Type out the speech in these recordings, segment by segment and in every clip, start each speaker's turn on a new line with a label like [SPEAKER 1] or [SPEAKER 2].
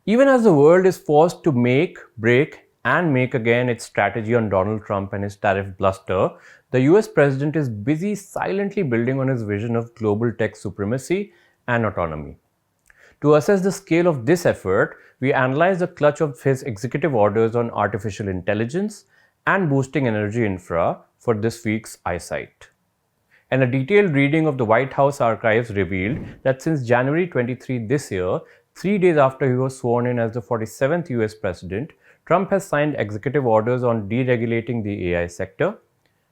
[SPEAKER 1] Even as the world is forced to make, break, and make again its strategy on Donald Trump and his tariff bluster, the US president is busy silently building on his vision of global tech supremacy and autonomy. To assess the scale of this effort, we analyze the clutch of his executive orders on artificial intelligence and boosting energy infra for this week's eyesight. And a detailed reading of the White House archives revealed that since January 23 this year, 3 days after he was sworn in as the 47th US president, Trump has signed executive orders on deregulating the AI sector,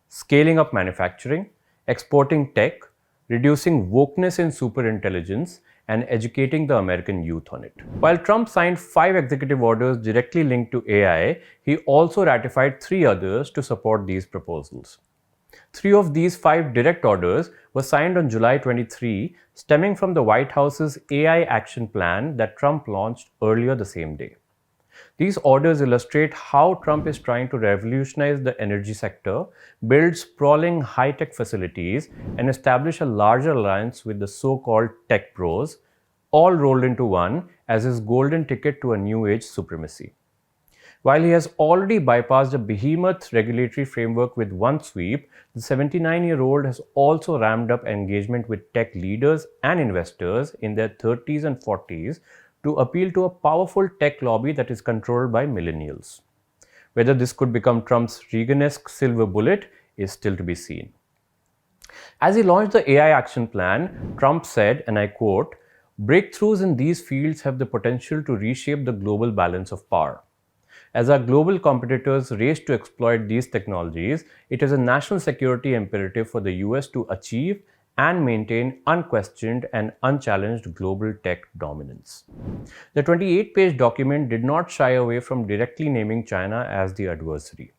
[SPEAKER 1] scaling up manufacturing, exporting tech, reducing wokeness in superintelligence, and educating the American youth on it. While Trump signed 5 executive orders directly linked to AI, he also ratified 3 others to support these proposals. 3 of these 5 direct orders were signed on July 23, stemming from the White House's AI action plan that Trump launched earlier the same day. These orders illustrate how Trump is trying to revolutionize the energy sector, build sprawling high-tech facilities, and establish a larger alliance with the so-called tech bros, all rolled into one as his golden ticket to a new age supremacy. While he has already bypassed a behemoth regulatory framework with one sweep, the 79-year-old has also ramped up engagement with tech leaders and investors in their 30s and 40s to appeal to a powerful tech lobby that is controlled by millennials. Whether this could become Trump's Reagan-esque silver bullet is still to be seen. As he launched the AI action plan, Trump said, and I quote, "Breakthroughs in these fields have the potential to reshape the global balance of power. As our global competitors race to exploit these technologies, it is a national security imperative for the US to achieve and maintain unquestioned and unchallenged global tech dominance." The 28-page document did not shy away from directly naming China as the adversary.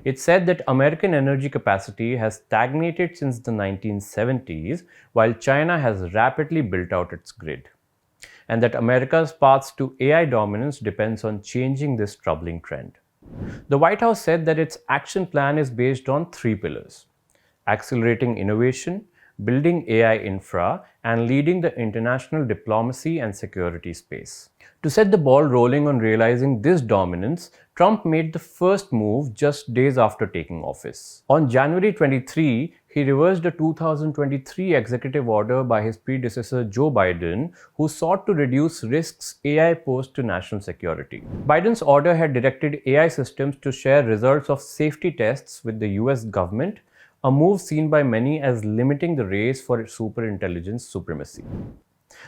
[SPEAKER 1] It said that American energy capacity has stagnated since the 1970s, while China has rapidly built out its grid, and that America's path to AI dominance depends on changing this troubling trend. The White House said that its action plan is based on 3 pillars: accelerating innovation, building AI infra, and leading the international diplomacy and security space. To set the ball rolling on realizing this dominance, Trump made the first move just days after taking office. On January 23, he reversed a 2023 executive order by his predecessor Joe Biden, who sought to reduce risks AI posed to national security. Biden's order had directed AI systems to share results of safety tests with the US government, a move seen by many as limiting the race for superintelligence supremacy.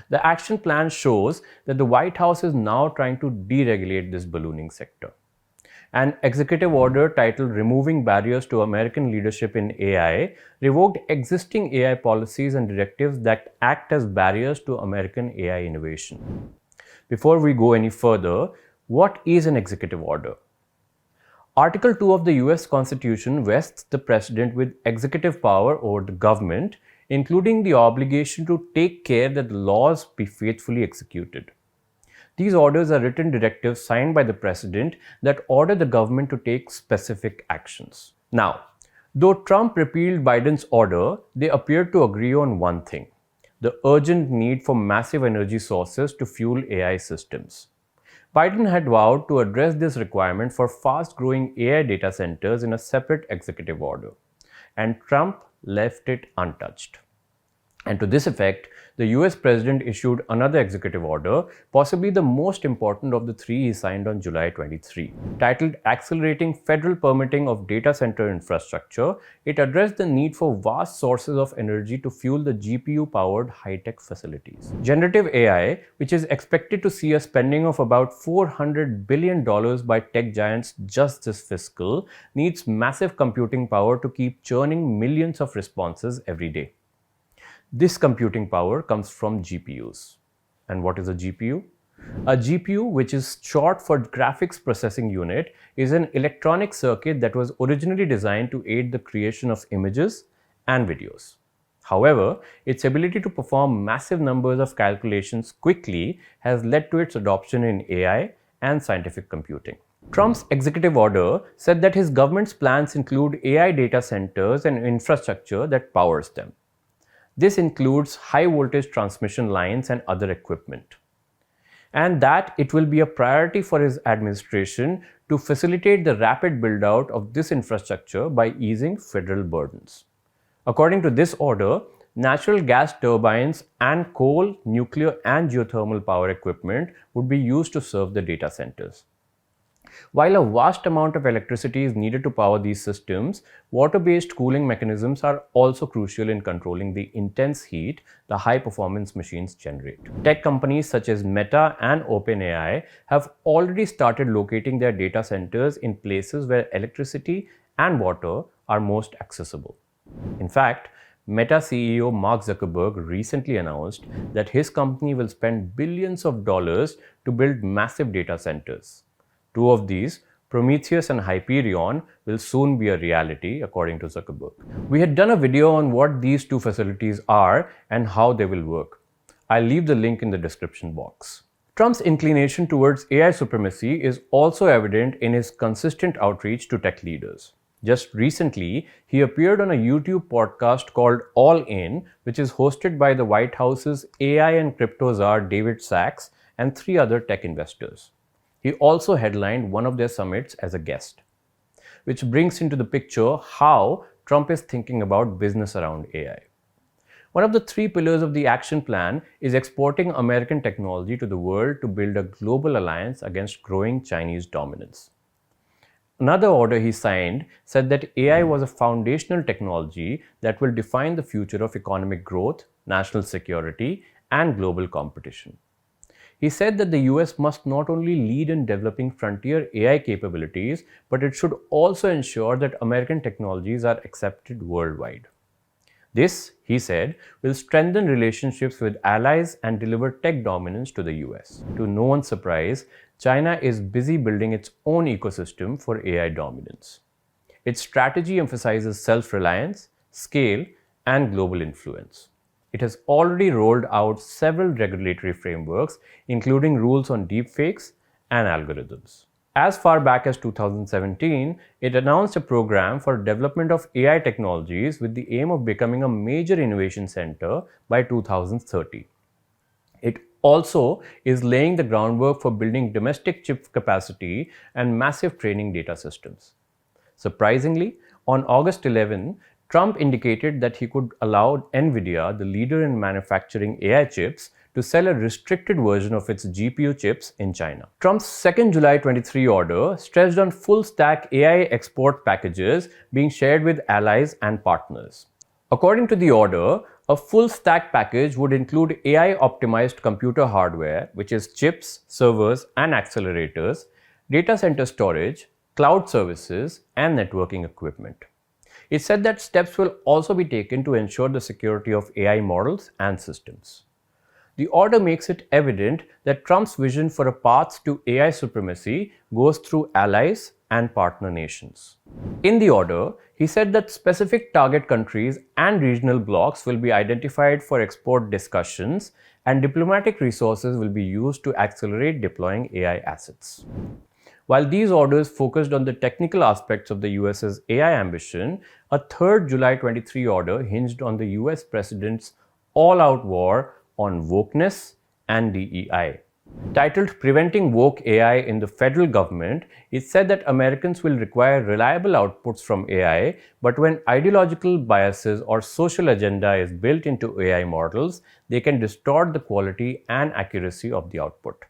[SPEAKER 1] The action plan shows that the White House is now trying to deregulate this ballooning sector. An executive order titled "Removing Barriers to American Leadership in AI" revoked existing AI policies and directives that act as barriers to American AI innovation. Before we go any further, what is an executive order? Article 2 of the US Constitution vests the president with executive power over the government, including the obligation to take care that the laws be faithfully executed. These orders are written directives signed by the president that order the government to take specific actions. Now, though Trump repealed Biden's order, they appeared to agree on one thing: the urgent need for massive energy sources to fuel AI systems. Biden had vowed to address this requirement for fast-growing AI data centers in a separate executive order, and Trump left it untouched. And to this effect, the US president issued another executive order, possibly the most important of the 3 he signed on July 23. Titled "Accelerating Federal Permitting of Data Center Infrastructure," it addressed the need for vast sources of energy to fuel the GPU-powered high-tech facilities. Generative AI, which is expected to see a spending of about $400 billion by tech giants just this fiscal, needs massive computing power to keep churning millions of responses every day. This computing power comes from GPUs. And what is a GPU? A GPU, which is short for Graphics Processing Unit, is an electronic circuit that was originally designed to aid the creation of images and videos. However, its ability to perform massive numbers of calculations quickly has led to its adoption in AI and scientific computing. Trump's executive order said that his government's plans include AI data centers and infrastructure that powers them. This includes high voltage transmission lines and other equipment. and that it will be a priority for his administration to facilitate the rapid build out of this infrastructure by easing federal burdens. According to this order, natural gas turbines and coal, nuclear, and geothermal power equipment would be used to serve the data centers. While a vast amount of electricity is needed to power these systems, water-based cooling mechanisms are also crucial in controlling the intense heat the high-performance machines generate. Tech companies such as Meta and OpenAI have already started locating their data centers in places where electricity and water are most accessible. In fact, Meta CEO Mark Zuckerberg recently announced that his company will spend billions of dollars to build massive data centers. Two of these, Prometheus and Hyperion, will soon be a reality, according to Zuckerberg. We had done a video on what these two facilities are and how they will work. I'll leave the link in the description box. Trump's inclination towards AI supremacy is also evident in his consistent outreach to tech leaders. Just recently, he appeared on a YouTube podcast called All In, which is hosted by the White House's AI and crypto czar David Sachs and 3 other tech investors. He also headlined one of their summits as a guest, which brings into the picture how Trump is thinking about business around AI. One of the 3 pillars of the action plan is exporting American technology to the world to build a global alliance against growing Chinese dominance. Another order he signed said that AI was a foundational technology that will define the future of economic growth, national security, and global competition. He said that the US must not only lead in developing frontier AI capabilities, but it should also ensure that American technologies are accepted worldwide. This, he said, will strengthen relationships with allies and deliver tech dominance to the US. To no one's surprise, China is busy building its own ecosystem for AI dominance. Its strategy emphasizes self-reliance, scale, and global influence. It has already rolled out several regulatory frameworks, including rules on deepfakes and algorithms. As far back as 2017, it announced a program for development of AI technologies with the aim of becoming a major innovation center by 2030. It also is laying the groundwork for building domestic chip capacity and massive training data systems. Surprisingly, on August 11, Trump indicated that he could allow NVIDIA, the leader in manufacturing AI chips, to sell a restricted version of its GPU chips in China. Trump's 2nd July 23 order stressed on full-stack AI export packages being shared with allies and partners. According to the order, a full-stack package would include AI-optimized computer hardware, which is chips, servers, and accelerators, data center storage, cloud services, and networking equipment. It said that steps will also be taken to ensure the security of AI models and systems. The order makes it evident that Trump's vision for a path to AI supremacy goes through allies and partner nations. In the order, he said that specific target countries and regional blocs will be identified for export discussions, and diplomatic resources will be used to accelerate deploying AI assets. While these orders focused on the technical aspects of the US's AI ambition, a 3rd July 23 order hinged on the US president's all-out war on wokeness and DEI. Titled Preventing Woke AI in the Federal Government, it said that Americans will require reliable outputs from AI, but when ideological biases or social agenda is built into AI models, they can distort the quality and accuracy of the output.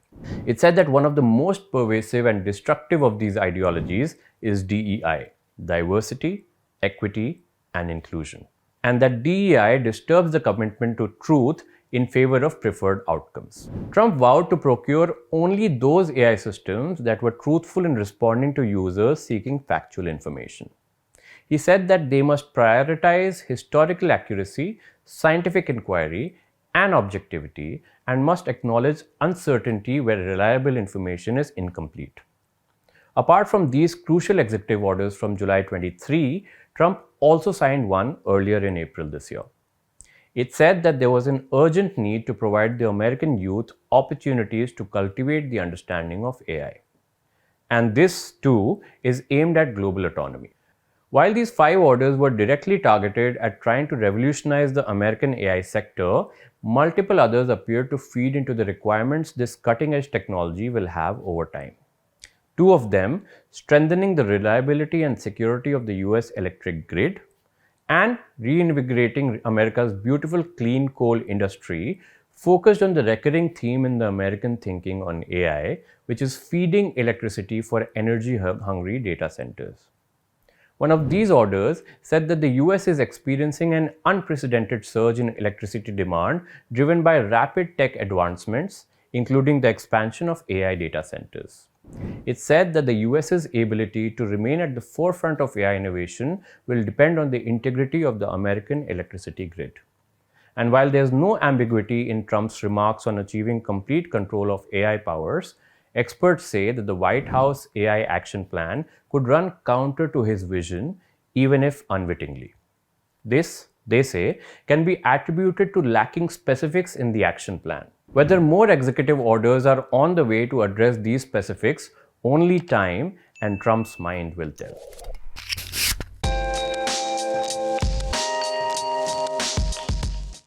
[SPEAKER 1] It said that one of the most pervasive and destructive of these ideologies is DEI, diversity, equity, and inclusion, and that DEI disturbs the commitment to truth in favor of preferred outcomes. Trump vowed to procure only those AI systems that were truthful in responding to users seeking factual information. He said that they must prioritize historical accuracy, scientific inquiry, and objectivity, and must acknowledge uncertainty where reliable information is incomplete. Apart from these crucial executive orders from July 23, Trump also signed one earlier in April this year. It said that there was an urgent need to provide the American youth opportunities to cultivate the understanding of AI. And this, too, is aimed at global autonomy. While these 5 orders were directly targeted at trying to revolutionize the American AI sector, multiple others appear to feed into the requirements this cutting edge technology will have over time. Two of them, strengthening the reliability and security of the US electric grid and reinvigorating America's beautiful clean coal industry, focused on the recurring theme in the American thinking on AI, which is feeding electricity for energy hungry data centers. One of these orders said that the US is experiencing an unprecedented surge in electricity demand driven by rapid tech advancements, including the expansion of AI data centers. It said that the US's ability to remain at the forefront of AI innovation will depend on the integrity of the American electricity grid. And while there's no ambiguity in Trump's remarks on achieving complete control of AI powers, experts say that the White House AI action plan could run counter to his vision, even if unwittingly. This, they say, can be attributed to lacking specifics in the action plan. Whether more executive orders are on the way to address these specifics, only time and Trump's mind will tell.